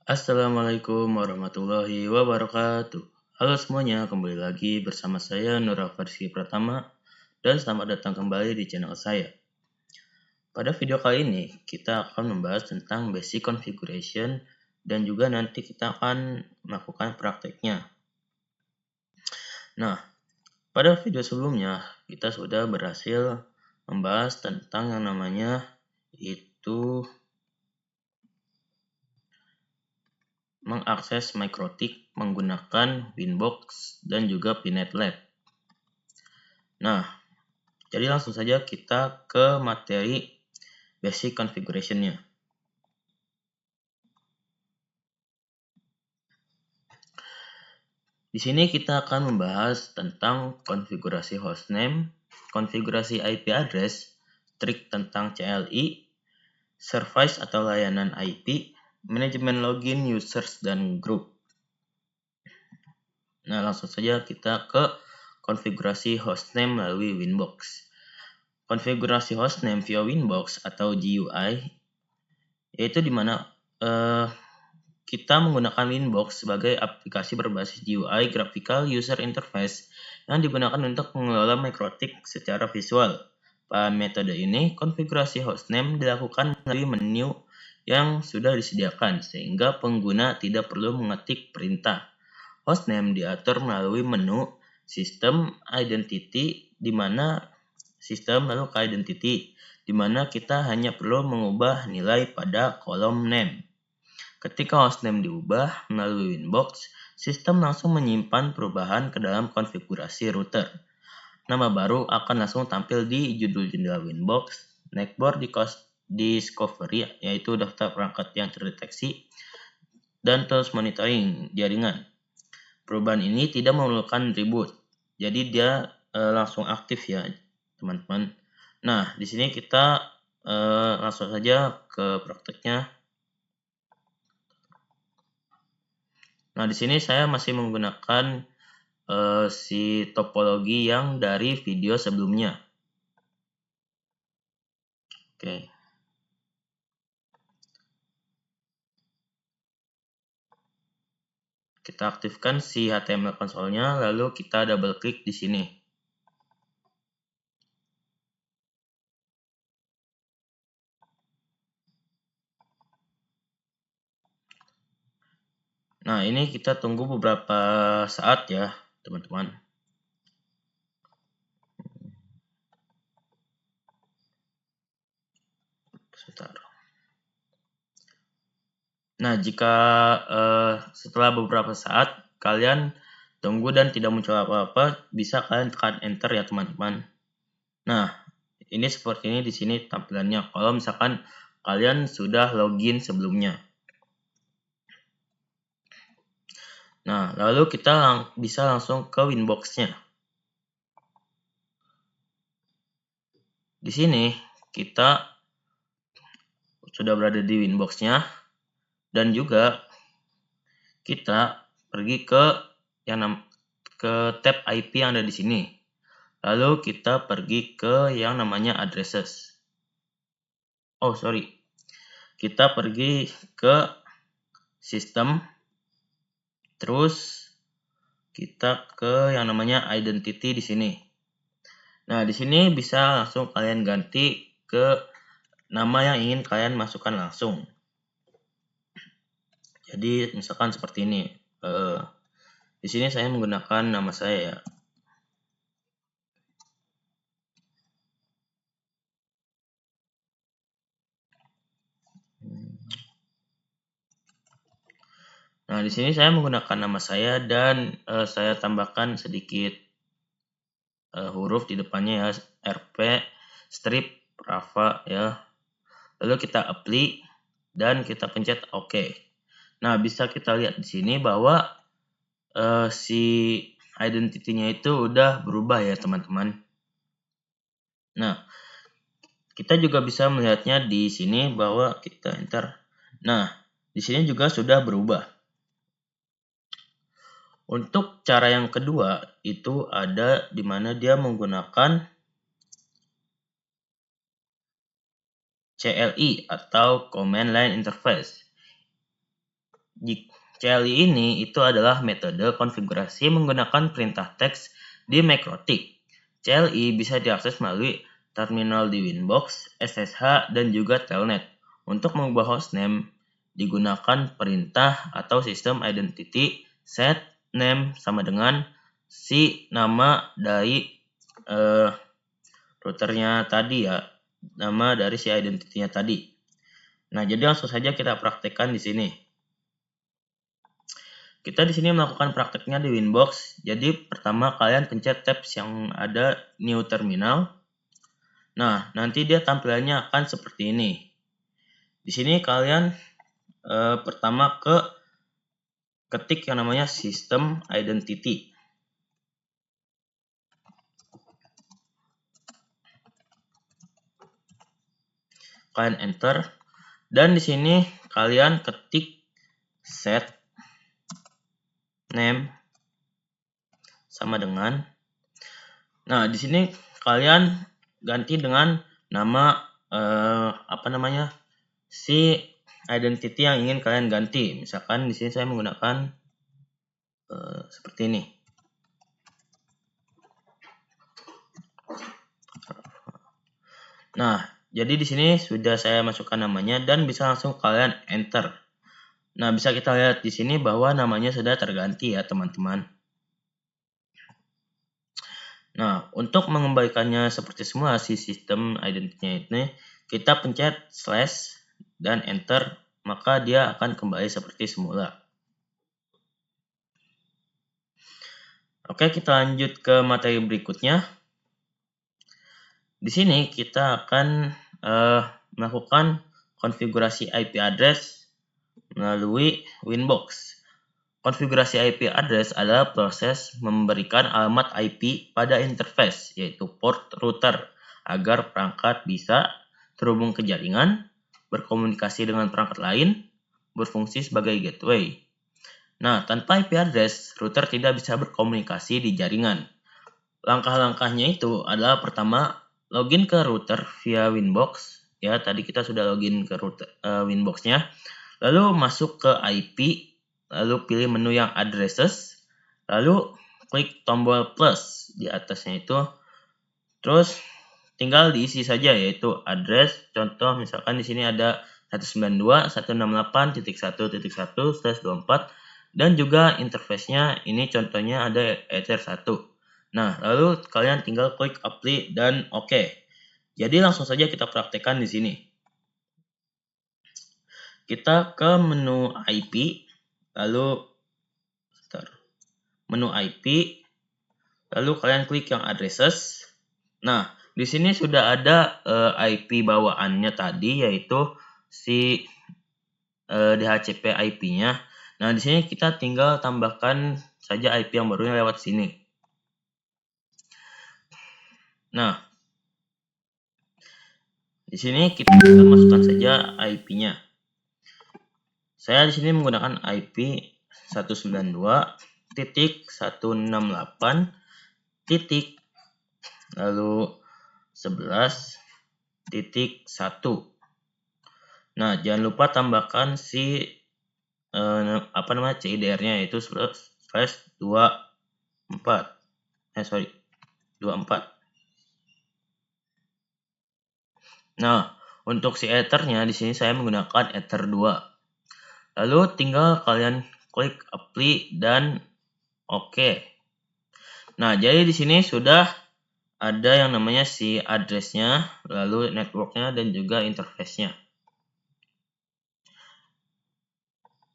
Assalamualaikum warahmatullahi wabarakatuh. Halo semuanya, kembali lagi bersama saya Nura Farsi Pratama dan selamat datang kembali di channel saya. Pada video kali ini kita akan membahas tentang basic configuration dan juga nanti kita akan melakukan prakteknya. Nah, pada video sebelumnya kita sudah berhasil membahas tentang yang namanya itu mengakses MikroTik menggunakan Winbox dan juga Pinet Lab. Nah, jadi langsung saja kita ke materi basic configuration-nya. Di sini kita akan membahas tentang konfigurasi hostname, konfigurasi IP address, trik tentang CLI, service atau layanan IP, manajemen login users dan group. Nah, langsung saja kita ke konfigurasi hostname melalui Winbox. Konfigurasi hostname via Winbox atau GUI yaitu di mana kita menggunakan Winbox sebagai aplikasi berbasis GUI Graphical User Interface yang digunakan untuk mengelola MikroTik secara visual. Pada metode ini, konfigurasi hostname dilakukan melalui menu yang sudah disediakan sehingga pengguna tidak perlu mengetik perintah. Hostname diatur melalui menu System Identity di mana sistem lalu ke identity di mana kita hanya perlu mengubah nilai pada kolom name. Ketika hostname diubah melalui Winbox, sistem langsung menyimpan perubahan ke dalam konfigurasi router. Nama baru akan langsung tampil di judul jendela Winbox, Netboard Discovery yaitu daftar perangkat yang terdeteksi, dan terus monitoring jaringan. Perubahan ini tidak memerlukan reboot, jadi dia langsung aktif ya teman-teman. Nah, di sini kita langsung saja ke prakteknya. Nah, di sini saya masih menggunakan si topologi yang dari video sebelumnya. Oke. Kita aktifkan si HTML console-nya, lalu kita double klik di sini. Nah, ini kita tunggu beberapa saat ya, teman-teman. Sebentar. Nah, jika setelah beberapa saat kalian tunggu dan tidak muncul apa-apa, bisa kalian tekan enter ya teman-teman. Nah, ini seperti ini di sini tampilannya. Kalau misalkan kalian sudah login sebelumnya. Nah, lalu kita bisa langsung ke Winbox-nya. Di sini kita sudah berada di Winbox-nya dan juga kita pergi ke tab IP yang ada di sini. Lalu kita pergi ke yang namanya addresses. Kita pergi ke sistem, terus kita ke yang namanya identity di sini. Nah, di sini bisa langsung kalian ganti ke nama yang ingin kalian masukkan langsung. Jadi misalkan seperti ini. Di sini saya menggunakan nama saya ya. Nah, di sini saya menggunakan nama saya dan saya tambahkan sedikit huruf di depannya ya, RP strip Rafa ya. Lalu kita apply dan kita pencet OK. Nah, bisa kita lihat di sini bahwa si identity-nya itu udah berubah ya teman-teman. Nah, kita juga bisa melihatnya di sini bahwa kita enter. Nah, di sini juga sudah berubah. Untuk cara yang kedua itu ada di mana dia menggunakan CLI atau Command Line Interface. CLI ini itu adalah metode konfigurasi menggunakan perintah teks di MacRotik. CLI bisa diakses melalui terminal di Winbox, SSH, dan juga Telnet. Untuk mengubah hostname, digunakan perintah atau sistem identity set name sama dengan si nama dari routernya tadi ya, nama dari si identity-nya tadi. Nah, jadi langsung saja kita praktekkan di sini. Kita di sini melakukan prakteknya di Winbox. Jadi pertama kalian pencet tabs yang ada New Terminal. Nah, nanti dia tampilannya akan seperti ini. Di sini kalian pertama ketik yang namanya System Identity. Kalian enter dan di sini kalian ketik set name sama dengan. Nah, di sini kalian ganti dengan nama si identity yang ingin kalian ganti. Misalkan di sini saya menggunakan seperti ini. Nah, jadi di sini sudah saya masukkan namanya dan bisa langsung kalian enter. Nah, bisa kita lihat di sini bahwa namanya sudah terganti ya, teman-teman. Nah, untuk mengembalikannya seperti semula si sistem identity-nya ini, kita pencet slash dan enter, maka dia akan kembali seperti semula. Oke, kita lanjut ke materi berikutnya. Di sini kita akan melakukan konfigurasi IP address melalui Winbox. Konfigurasi IP address adalah proses memberikan alamat IP pada interface, yaitu port router, agar perangkat bisa terhubung ke jaringan, berkomunikasi dengan perangkat lain, berfungsi sebagai gateway. Nah, tanpa IP address, router tidak bisa berkomunikasi di jaringan. Langkah-langkahnya itu adalah pertama, login ke router via Winbox. Ya, tadi kita sudah login ke router Winbox-nya. Lalu masuk ke IP, lalu pilih menu yang addresses, lalu klik tombol plus di atasnya itu. Terus tinggal diisi saja, yaitu address. Contoh misalkan di sini ada 192.168.1.1/24 dan juga interface-nya ini contohnya ada Ether 1. Nah, lalu kalian tinggal klik apply dan oke. Jadi langsung saja kita praktekkan di sini. Kita ke menu IP, lalu menu IP, lalu kalian klik yang addresses. Nah, di sini sudah ada IP bawaannya tadi, yaitu si DHCP IP-nya. Nah, di sini kita tinggal tambahkan saja IP yang barunya lewat sini. Nah, di sini kita masukkan saja IP-nya. Saya di sini menggunakan IP 192.168. Lalu 11.1. Nah, jangan lupa tambahkan si CIDR-nya, yaitu /24. 24. Nah, untuk si Ether-nya di sini saya menggunakan Ether 2. Lalu tinggal kalian klik apply dan oke. Nah, jadi di sini sudah ada yang namanya si address-nya, lalu network-nya dan juga interface-nya.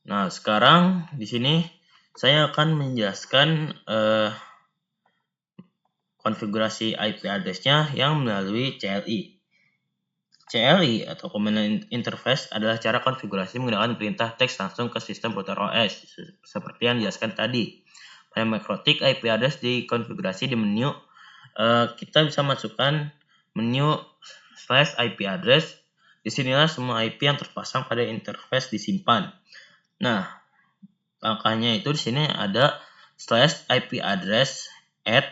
Nah, sekarang di sini saya akan menjelaskan konfigurasi IP address-nya yang melalui CLI. CLI atau Command Interface adalah cara konfigurasi menggunakan perintah teks langsung ke sistem router OS, seperti yang dijelaskan tadi. Pada MacRotik, IP address dikonfigurasi di menu. Kita bisa masukkan menu /IP address. Disinilah semua IP yang terpasang pada interface disimpan. Nah, langkahnya itu di sini ada /IP address add.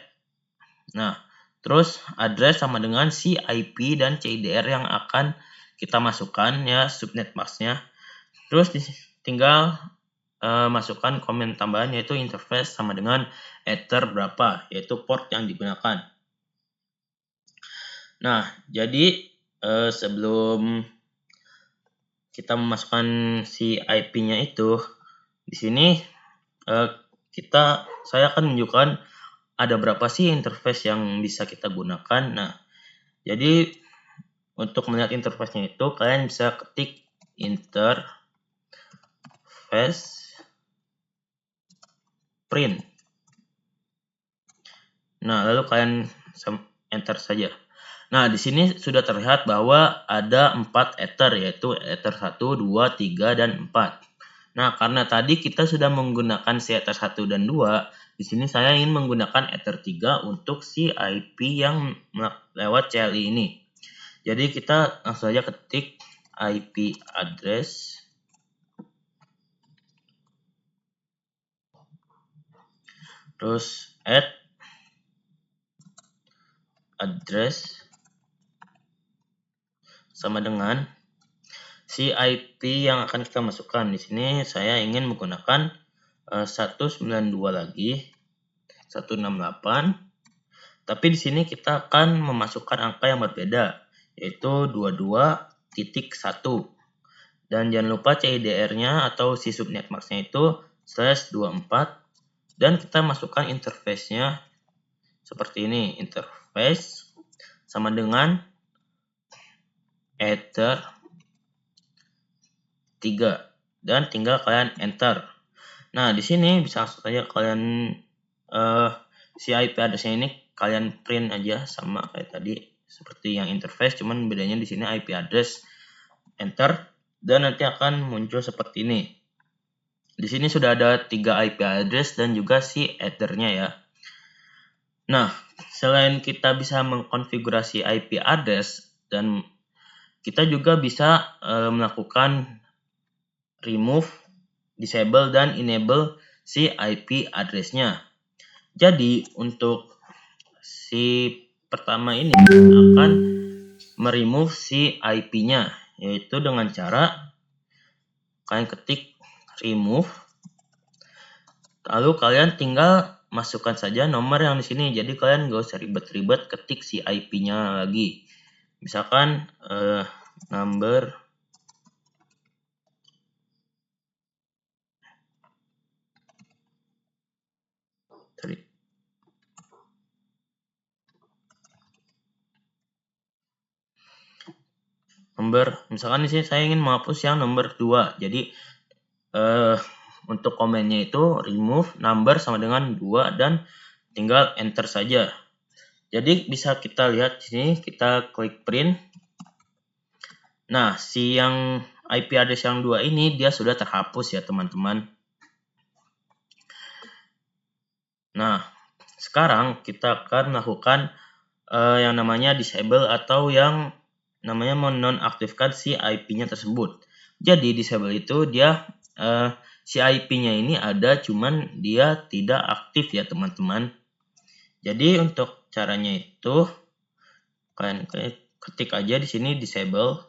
Nah, terus address sama dengan si IP dan CIDR yang akan kita masukkan ya, subnet masknya. Terus tinggal masukkan komen tambahan, yaitu interface sama dengan ether berapa, yaitu port yang digunakan. Nah, jadi sebelum kita memasukkan si IP-nya itu, di sini saya akan menunjukkan ada berapa sih interface yang bisa kita gunakan. Nah, jadi untuk melihat interface-nya itu, kalian bisa ketik interface print. Nah, lalu kalian enter saja. Nah, di sini sudah terlihat bahwa ada 4 ether, yaitu ether 1, 2, 3, dan 4. Nah, karena tadi kita sudah menggunakan si ether 1 dan 2, di sini saya ingin menggunakan ether 3 untuk si IP yang lewat CLI ini. Jadi kita langsung saja ketik IP address, terus add address sama dengan si IP yang akan kita masukkan. Di sini saya ingin menggunakan 192 lagi 168. Tapi di sini kita akan memasukkan angka yang berbeda, yaitu 22.1. Dan jangan lupa CIDR-nya atau si subnet max-nya itu /24. Dan kita masukkan interface-nya seperti ini. Interface sama dengan ether 3, dan tinggal kalian enter. Nah, di sini bisa langsung saja kalian si IP address-nya ini kalian print aja sama kayak tadi seperti yang interface, cuman bedanya di sini IP address, enter, dan nanti akan muncul seperti ini. Di sini sudah ada 3 IP address dan juga si ether-nya ya. Nah, selain kita bisa mengkonfigurasi IP address, dan kita juga bisa melakukan remove, disable, dan enable si IP address-nya. Jadi untuk si pertama ini akan meremove si IP-nya, yaitu dengan cara kalian ketik remove, lalu kalian tinggal masukkan saja nomor yang di sini. Jadi kalian gak usah ribet-ribet ketik si IP-nya lagi. Misalkan number misalkan di sini saya ingin menghapus yang nomor 2. Jadi untuk komennya itu remove number sama dengan 2 dan tinggal enter saja. Jadi bisa kita lihat di sini, kita klik print. Nah, si yang IP address yang 2 ini dia sudah terhapus ya, teman-teman. Nah, sekarang kita akan melakukan yang namanya disable atau yang namanya menonaktifkan si IP-nya tersebut. Jadi disable itu dia si IP-nya ini ada, cuman dia tidak aktif ya, teman-teman. Jadi untuk caranya itu kalian ketik aja di sini disable,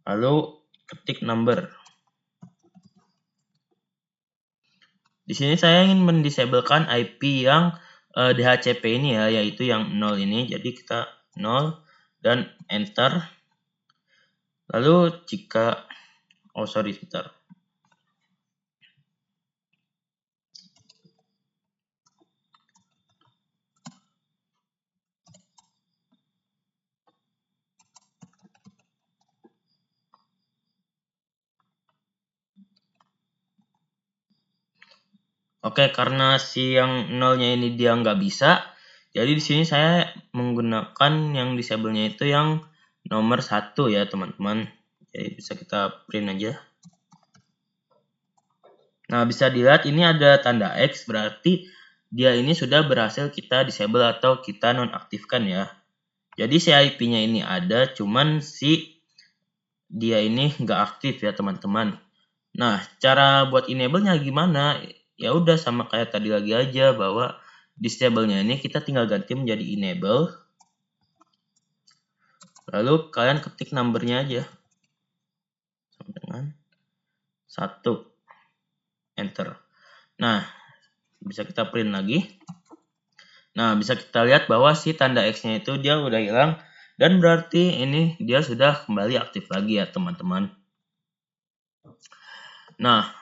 lalu ketik number. Di sini saya ingin mendisablekan IP yang DHCP ini ya, yaitu yang 0 ini. Jadi kita 0 dan enter. Lalu jika sebentar. Oke, karena si yang 0-nya ini dia nggak bisa, jadi di sini saya menggunakan yang disable-nya itu yang nomor 1 ya, teman-teman. Jadi bisa kita print aja. Nah, bisa dilihat ini ada tanda X, berarti dia ini sudah berhasil kita disable atau kita nonaktifkan ya. Jadi si IP-nya ini ada, cuman si dia ini nggak aktif ya, teman-teman. Nah, cara buat enable-nya gimana? Ya udah sama kayak tadi lagi aja, bahwa disable-nya ini kita tinggal ganti menjadi enable. Lalu kalian ketik number-nya aja. dengan 1. Enter. Nah, bisa kita print lagi. Nah, bisa kita lihat bahwa si tanda X-nya itu dia udah hilang, dan berarti ini dia sudah kembali aktif lagi ya teman-teman. Nah,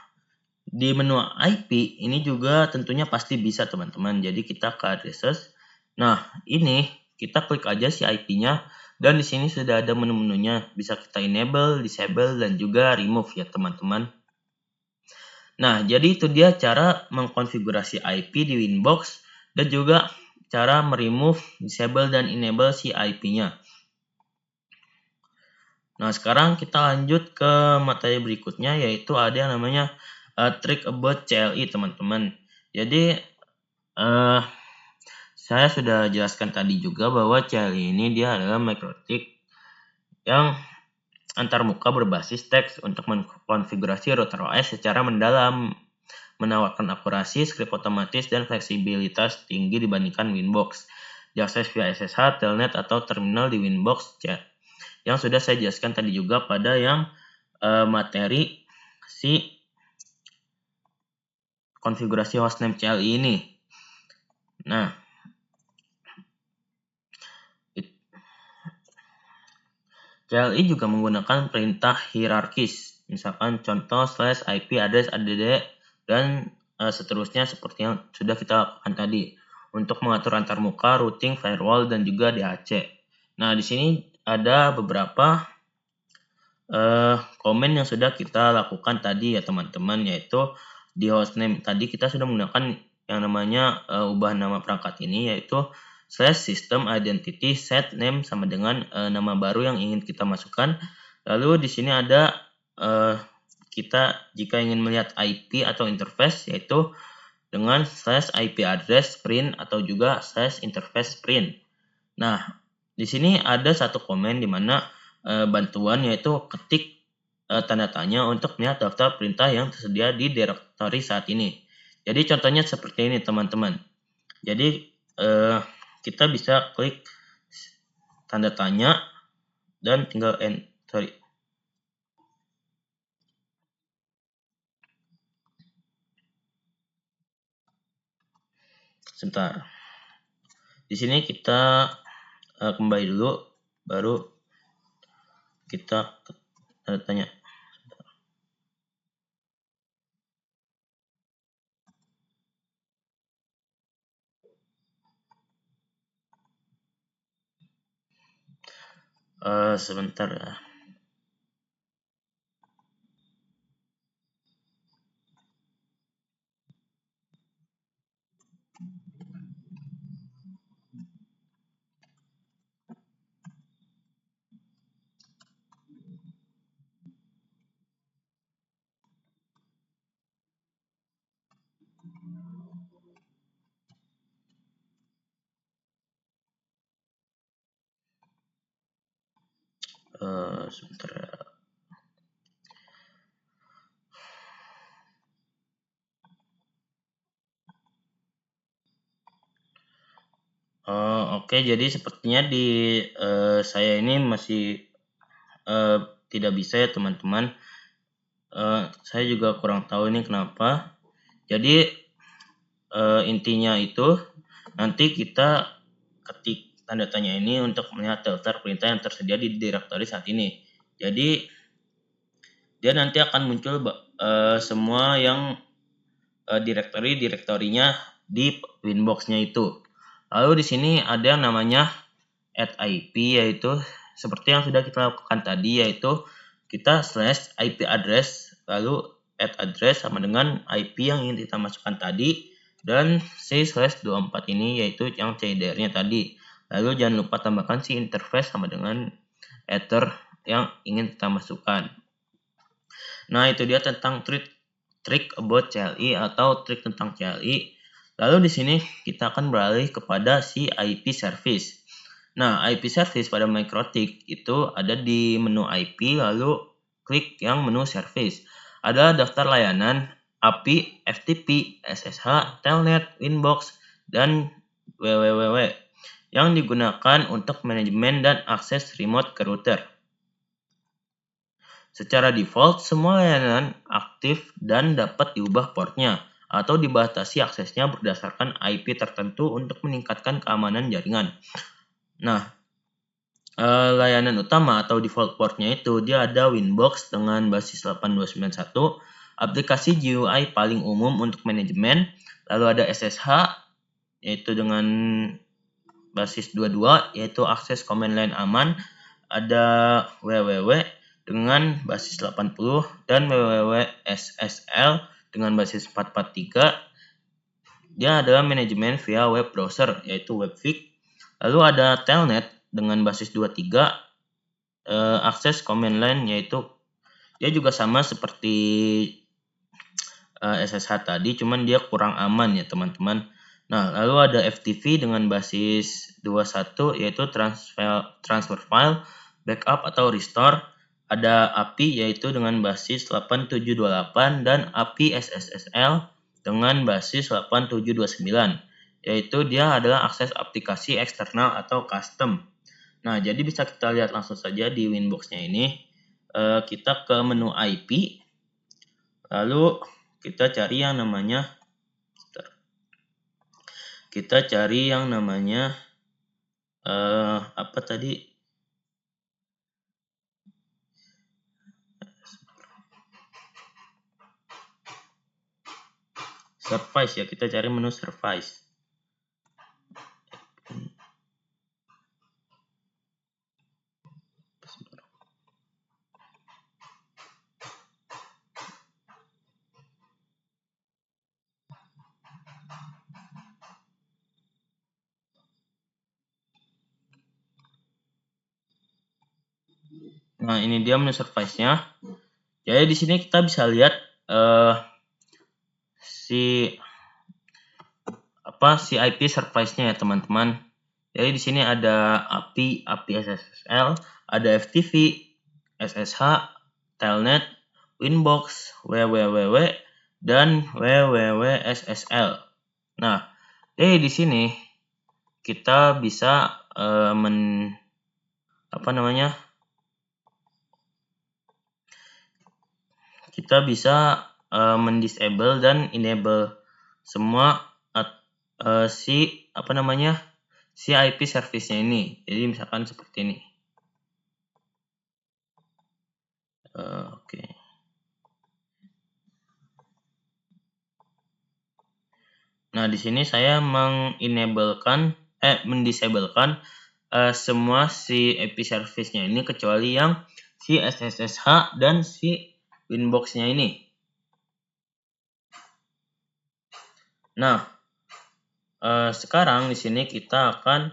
di menu IP ini juga tentunya pasti bisa teman-teman. Jadi kita ke addresses. Nah, ini kita klik aja si IP-nya, dan di sini sudah ada menu-menunya. Bisa kita enable, disable, dan juga remove ya teman-teman. Nah, jadi itu dia cara mengkonfigurasi IP di Winbox dan juga cara meremove, disable, dan enable si IP-nya. Nah, sekarang kita lanjut ke materi berikutnya, yaitu ada yang namanya trick about CLI teman-teman. Jadi saya sudah jelaskan tadi juga bahwa CLI ini dia adalah microtik yang antarmuka berbasis teks untuk mengkonfigurasi router OS secara mendalam, menawarkan akurasi, skrip otomatis, dan fleksibilitas tinggi dibandingkan Winbox. Diakses via SSH, telnet, atau terminal di Winbox yang sudah saya jelaskan tadi juga pada yang materi si konfigurasi hostname CLI ini. Nah, CLI juga menggunakan perintah hierarkis, misalkan contoh /IP address add dan seterusnya seperti yang sudah kita lakukan tadi untuk mengatur antarmuka, routing, firewall, dan juga DHC. Nah, di sini ada beberapa komen yang sudah kita lakukan tadi ya teman-teman, yaitu di hostname tadi kita sudah menggunakan yang namanya ubah nama perangkat ini, yaitu /system identity set name sama dengan nama baru yang ingin kita masukkan. Lalu di sini ada kita jika ingin melihat IP atau interface, yaitu dengan /IP address print atau juga /interface print. Nah, di sini ada satu komen di mana bantuan, yaitu ketik tanda tanya untuk melihat daftar perintah yang tersedia di direktori saat ini. Jadi contohnya seperti ini teman-teman. Jadi kita bisa klik tanda tanya dan tinggal sebentar. Di sini kita kembali dulu, baru kita tanda tanya. Sebentar ya. Sebentar ya. Oke, jadi sepertinya di saya ini masih tidak bisa ya teman-teman. Saya juga kurang tahu ini kenapa. Jadi intinya itu nanti kita ketik tanda tanya ini untuk melihat daftar perintah yang tersedia di direktori saat ini. Jadi dia nanti akan muncul semua yang direktorinya di Winbox-nya itu. Lalu di sini ada yang namanya add IP, yaitu seperti yang sudah kita lakukan tadi, yaitu kita /IP address lalu add address sama dengan IP yang ingin kita masukkan tadi, dan C/24 ini yaitu yang CIDR-nya tadi. Lalu jangan lupa tambahkan si interface sama dengan ether yang ingin kita masukkan. Nah, itu dia tentang trick about CLI atau trik tentang CLI. Lalu di sini kita akan beralih kepada si IP service. Nah, IP service pada MikroTik itu ada di menu IP, lalu klik yang menu service. Ada daftar layanan API, FTP, SSH, Telnet, Winbox, dan www yang digunakan untuk manajemen dan akses remote ke router. Secara default, semua layanan aktif dan dapat diubah portnya atau dibatasi aksesnya berdasarkan IP tertentu untuk meningkatkan keamanan jaringan. Nah, layanan utama atau default portnya itu dia ada Winbox dengan basis 8291, aplikasi GUI paling umum untuk manajemen, lalu ada SSH yaitu dengan basis 22 yaitu akses command line aman, ada www dengan basis 80 dan www SSL dengan basis 443. Dia adalah manajemen via web browser yaitu Webfig. Lalu ada Telnet dengan basis 23, akses command line yaitu dia juga sama seperti SSH tadi, cuman dia kurang aman ya teman-teman. Nah, lalu ada FTP dengan basis 21 yaitu transfer file, backup atau restore. Ada API yaitu dengan basis 8728 dan API SSL dengan basis 8729, yaitu dia adalah akses aplikasi eksternal atau custom. Nah, jadi bisa kita lihat langsung saja di Winbox-nya ini. Kita ke menu IP, lalu kita cari yang namanya apa tadi? Service ya, kita cari menu service. Nah, ini dia menu service-nya. Jadi di sini kita bisa lihat si IP service-nya ya teman-teman. Jadi di sini ada API SSL, ada FTP, SSH, Telnet, Winbox, www dan www.ssl. Nah, jadi di sini kita bisa mendisable dan enable semua si IP service-nya ini. Jadi misalkan seperti ini. Oke. Nah, di sini saya mendisablekan semua si IP service-nya ini kecuali yang si SSH dan si Winbox-nya ini. Nah, sekarang di sini kita akan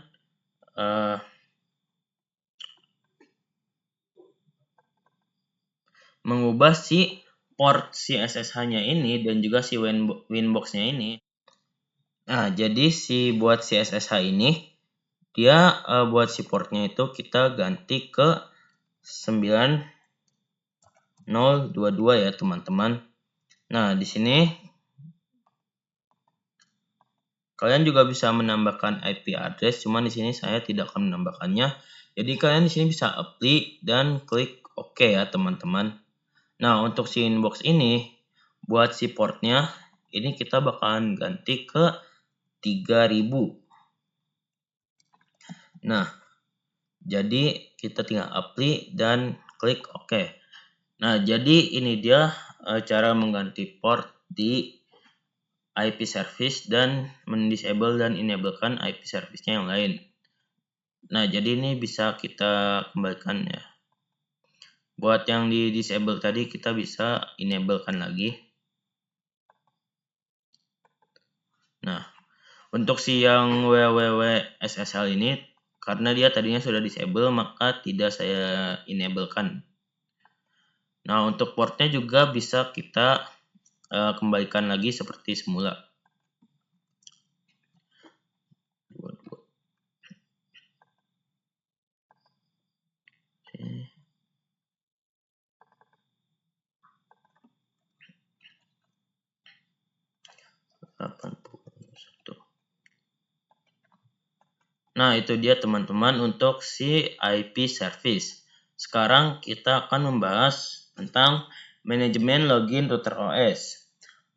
mengubah si port si SSH-nya ini dan juga si Winbox-nya ini. Nah, jadi buat si SSH ini dia buat si portnya itu kita ganti ke 9022 ya teman-teman. Nah, di sini kalian juga bisa menambahkan IP address, cuman di sini saya tidak akan menambahkannya. Jadi kalian di sini bisa apply dan klik OK ya teman-teman. Nah, untuk si inbox ini buat si portnya ini kita bakalan ganti ke 3000. Nah, jadi kita tinggal apply dan klik OK. Nah, jadi ini dia cara mengganti port di IP service dan mendisable dan enablekan IP service-nya yang lain. Nah, jadi ini bisa kita kembalikan ya. Buat yang di disable tadi kita bisa enablekan lagi. Nah, untuk si yang www.ssl ini karena dia tadinya sudah disable maka tidak saya enablekan. Nah, untuk portnya juga bisa kita kembalikan lagi seperti semula. Nah, itu dia teman-teman untuk si IP service. Sekarang kita akan membahas tentang manajemen login router OS.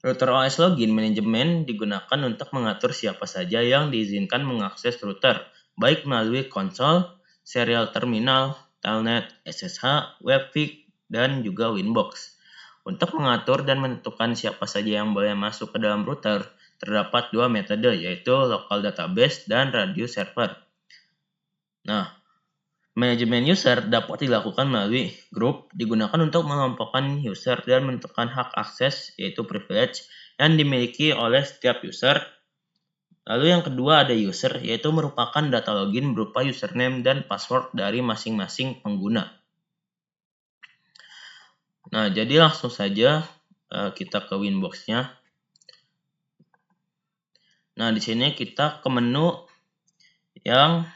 Router OS login manajemen digunakan untuk mengatur siapa saja yang diizinkan mengakses router, baik melalui konsol, serial terminal, telnet, SSH, webVIC, dan juga Winbox. Untuk mengatur dan menentukan siapa saja yang boleh masuk ke dalam router, terdapat dua metode, yaitu local database dan radio server. Nah, manajemen user dapat dilakukan melalui grup, digunakan untuk mengelompokkan user dan menentukan hak akses, yaitu privilege, yang dimiliki oleh setiap user. Lalu yang kedua ada user, yaitu merupakan data login berupa username dan password dari masing-masing pengguna. Nah, jadi langsung saja kita ke Winbox-nya. Nah, di sini kita ke menu yang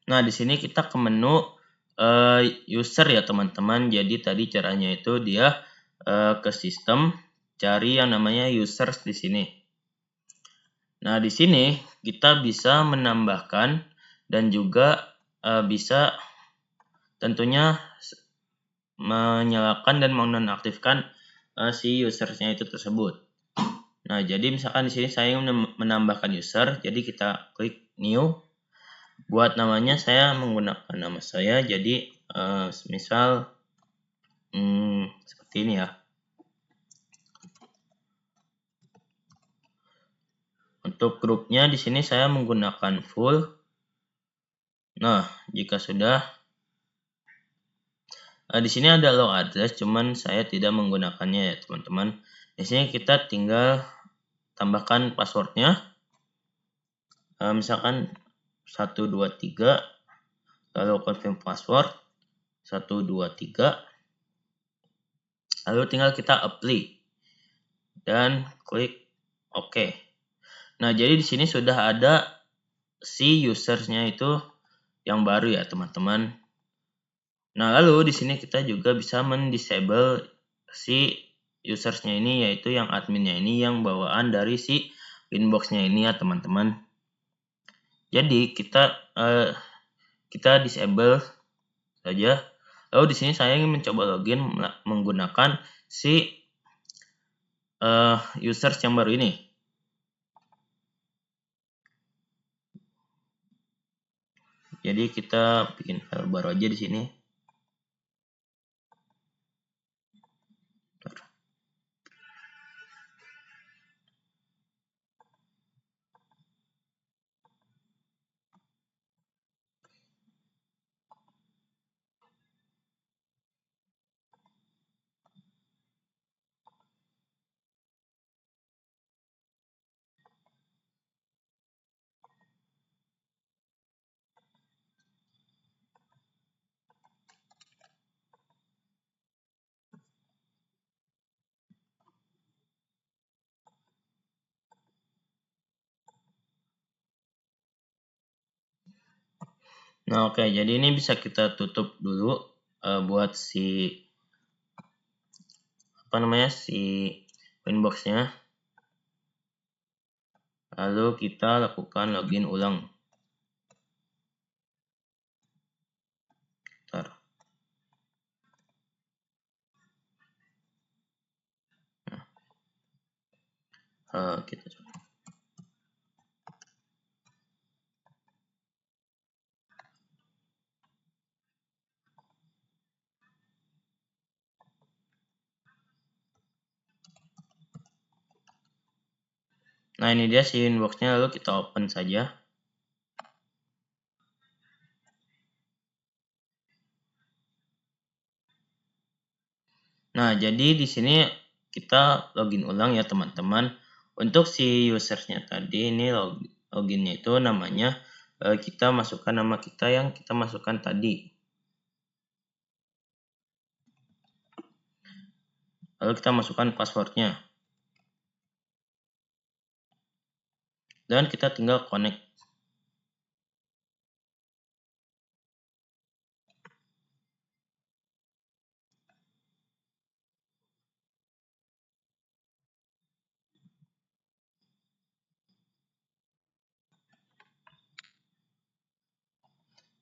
Nah, di sini kita ke menu user ya teman-teman. Jadi tadi caranya itu dia ke sistem, cari yang namanya users di sini. Nah, di sini kita bisa menambahkan dan juga bisa tentunya menyalakan dan menonaktifkan si usersnya itu tersebut. Nah, jadi misalkan di sini saya menambahkan user, jadi kita klik new. Buat namanya saya menggunakan nama saya, jadi misal seperti ini ya. Untuk grupnya di sini saya menggunakan full. Nah, jika sudah di sini ada low address, cuman saya tidak menggunakannya ya teman-teman. Di sini kita tinggal tambahkan passwordnya. Misalkan 123, lalu confirm password 123, lalu tinggal kita apply dan klik OK. Nah, jadi di sini sudah ada si usersnya itu yang baru ya teman-teman. Nah, lalu di sini kita juga bisa mendisable si usersnya ini, yaitu yang adminnya ini, yang bawaan dari si Winbox-nya ini ya teman-teman. Jadi kita disable saja. Lalu di sini saya ingin mencoba login menggunakan si users yang baru ini. Jadi kita bikin file baru aja di sini. Nah, oke, jadi ini bisa kita tutup dulu buat si Winbox-nya. Lalu kita lakukan login ulang. Kita coba. Nah, ini dia si Winbox-nya, lalu kita open saja. Nah, jadi di sini kita login ulang ya teman-teman. Untuk si usersnya tadi, ini loginnya itu namanya kita masukkan nama kita yang kita masukkan tadi. Lalu kita masukkan passwordnya. dan kita tinggal connect.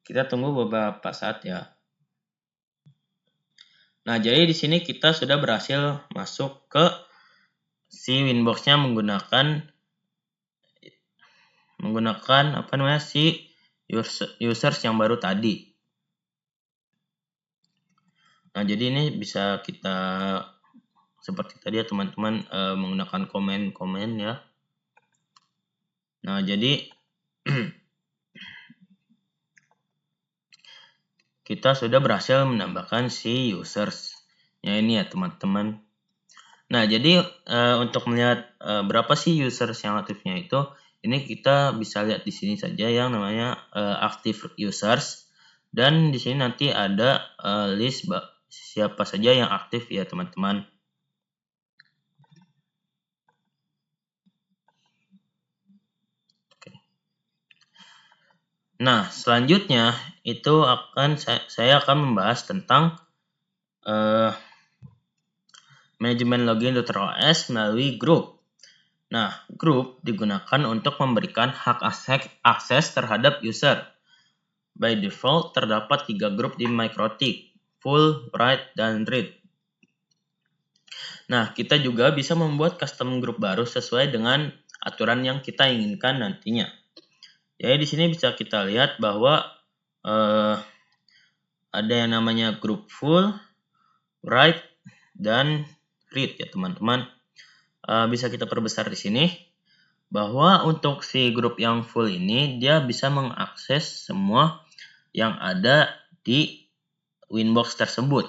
Kita tunggu beberapa saat ya. Nah, jadi di sini kita sudah berhasil masuk ke si Winbox-nya menggunakan si users yang baru tadi. Nah, jadi ini bisa kita seperti tadi ya teman-teman, menggunakan komen-komen ya. Nah, jadi kita sudah berhasil menambahkan si users. Ya ini ya teman-teman. Nah, jadi untuk melihat berapa sih users yang aktifnya itu, ini kita bisa lihat di sini saja yang namanya active users, dan di sini nanti ada list siapa saja yang aktif ya teman-teman. Nah, selanjutnya itu saya akan membahas tentang manajemen login.ros melalui grup. Nah, grup digunakan untuk memberikan hak akses terhadap user. By default, terdapat 3 grup di MikroTik, full, write, dan read. Nah, kita juga bisa membuat custom group baru sesuai dengan aturan yang kita inginkan nantinya. Jadi di sini bisa kita lihat bahwa ada yang namanya grup full, write, dan read ya teman-teman. Bisa kita perbesar di sini bahwa untuk si grup yang full ini dia bisa mengakses semua yang ada di Winbox tersebut.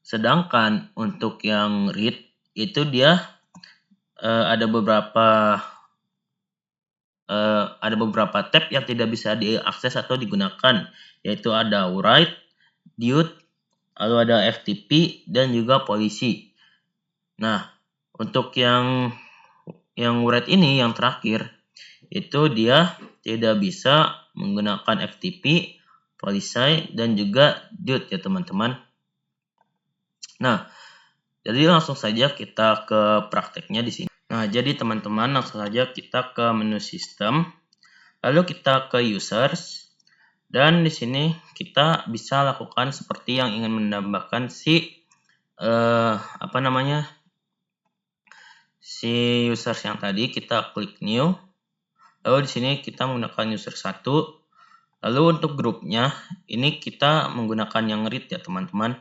Sedangkan untuk yang read itu dia ada beberapa tab yang tidak bisa diakses atau digunakan, yaitu ada write, dude, lalu ada FTP, dan juga polisi. Nah, untuk yang write ini yang terakhir itu dia tidak bisa menggunakan FTP, polisi, dan juga dude ya teman-teman. Nah, jadi langsung saja kita ke prakteknya di sini. Nah, jadi teman-teman langsung saja kita ke menu sistem, lalu kita ke users, dan di sini kita bisa lakukan seperti yang ingin menambahkan si users yang tadi. Kita klik new, lalu di sini kita menggunakan user 1. Lalu untuk grupnya ini kita menggunakan yang read ya teman-teman.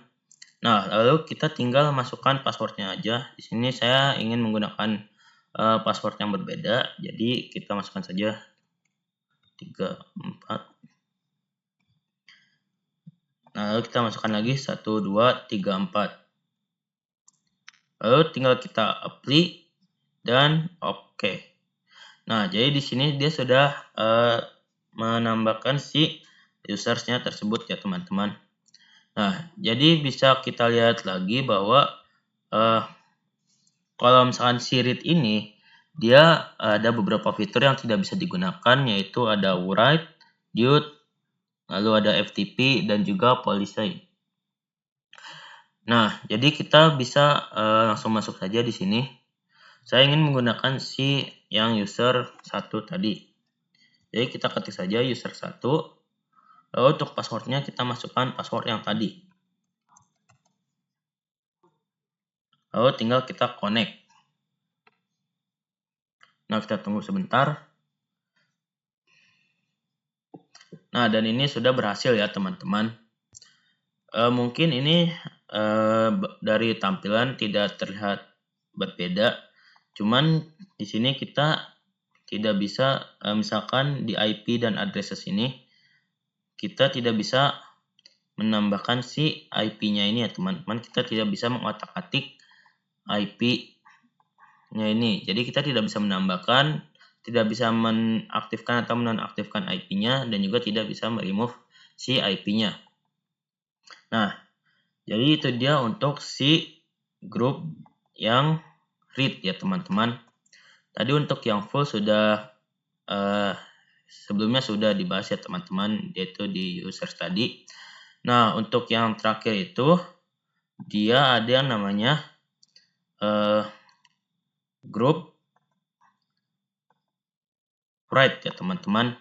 Nah, lalu kita tinggal masukkan passwordnya aja. Di sini saya ingin menggunakan password yang berbeda, jadi kita masukkan saja 34. Nah, lalu kita masukkan lagi 1, 2, 3, 4. Lalu tinggal kita apply dan oke. Nah, jadi di sini dia sudah menambahkan si usersnya tersebut ya teman-teman. Nah, jadi bisa kita lihat lagi bahwa kalau misalkan si read ini dia ada beberapa fitur yang tidak bisa digunakan, yaitu ada write, dude, lalu ada FTP, dan juga polisi. Nah, jadi kita bisa langsung masuk saja di sini. Saya ingin menggunakan si yang user 1 tadi. Jadi kita ketik saja user 1. Lalu untuk passwordnya kita masukkan password yang tadi. Lalu tinggal kita connect. Nah, kita tunggu sebentar. Nah, dan ini sudah berhasil ya teman-teman. Mungkin ini dari tampilan tidak terlihat berbeda. Cuman di sini kita tidak bisa, misalkan di IP dan addresses ini, kita tidak bisa menambahkan si IP-nya ini ya teman-teman. Kita tidak bisa mengotak-atik IP-nya ini. Jadi kita tidak bisa menambahkan, tidak bisa menaktifkan atau menonaktifkan IP-nya, dan juga tidak bisa meremove si IP-nya. Nah, jadi itu dia untuk si grup yang read ya teman-teman. Tadi untuk yang full sudah sebelumnya sudah dibahas ya teman-teman, yaitu di user study. Nah, untuk yang terakhir itu dia ada yang namanya group write ya teman-teman.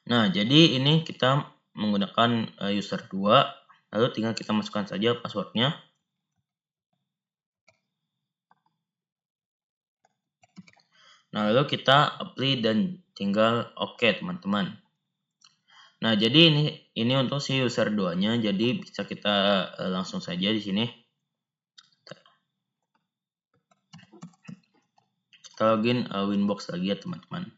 Nah, jadi ini kita menggunakan user 2, lalu tinggal kita masukkan saja passwordnya. Nah, lalu kita apply dan tinggal oke teman-teman. Nah, jadi ini untuk si user 2-nya, jadi bisa kita langsung saja di sini. Kita login Winbox lagi ya teman-teman.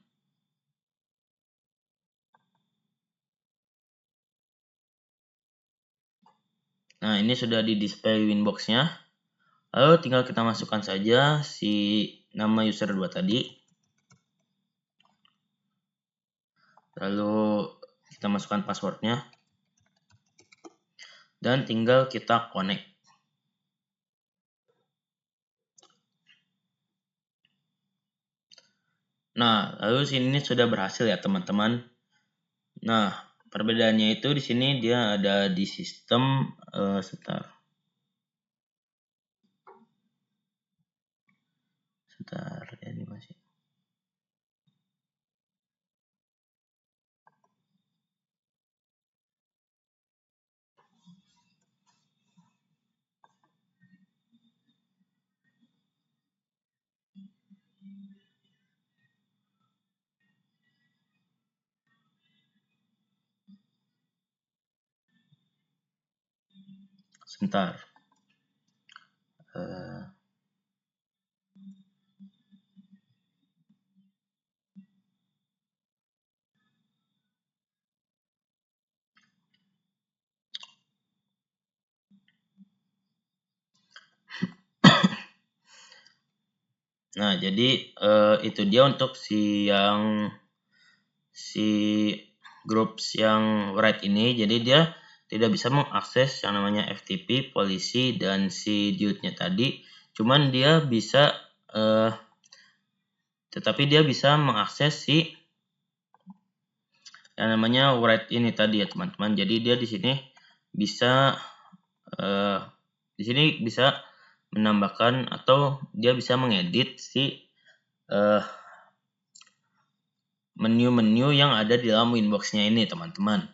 Nah, ini sudah di display Winbox-nya. Lalu tinggal kita masukkan saja si nama user 2 tadi. Lalu kita masukkan passwordnya. Dan tinggal kita connect. Nah, lalu sini sudah berhasil ya teman-teman. Nah, perbedaannya itu di sini dia ada di sistem sebentar ya, ini masih. Sebentar. Nah, jadi itu dia untuk si groups yang write ini. Jadi dia tidak bisa mengakses yang namanya FTP, polisi, dan si Dude-nya tadi. Cuman dia bisa tetapi dia bisa mengakses si yang namanya write ini tadi ya teman-teman. Jadi dia di sini bisa menambahkan atau dia bisa mengedit si menu-menu yang ada di dalam Winbox-nya ini teman-teman.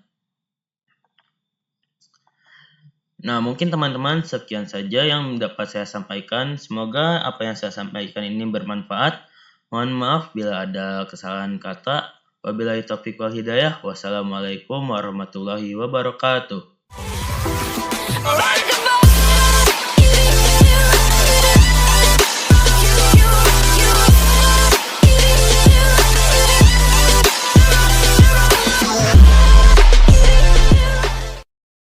Nah, mungkin teman-teman sekian saja yang dapat saya sampaikan. Semoga apa yang saya sampaikan ini bermanfaat. Mohon maaf bila ada kesalahan kata. Wabillahi taufiq wal hidayah. Wassalamualaikum warahmatullahi wabarakatuh.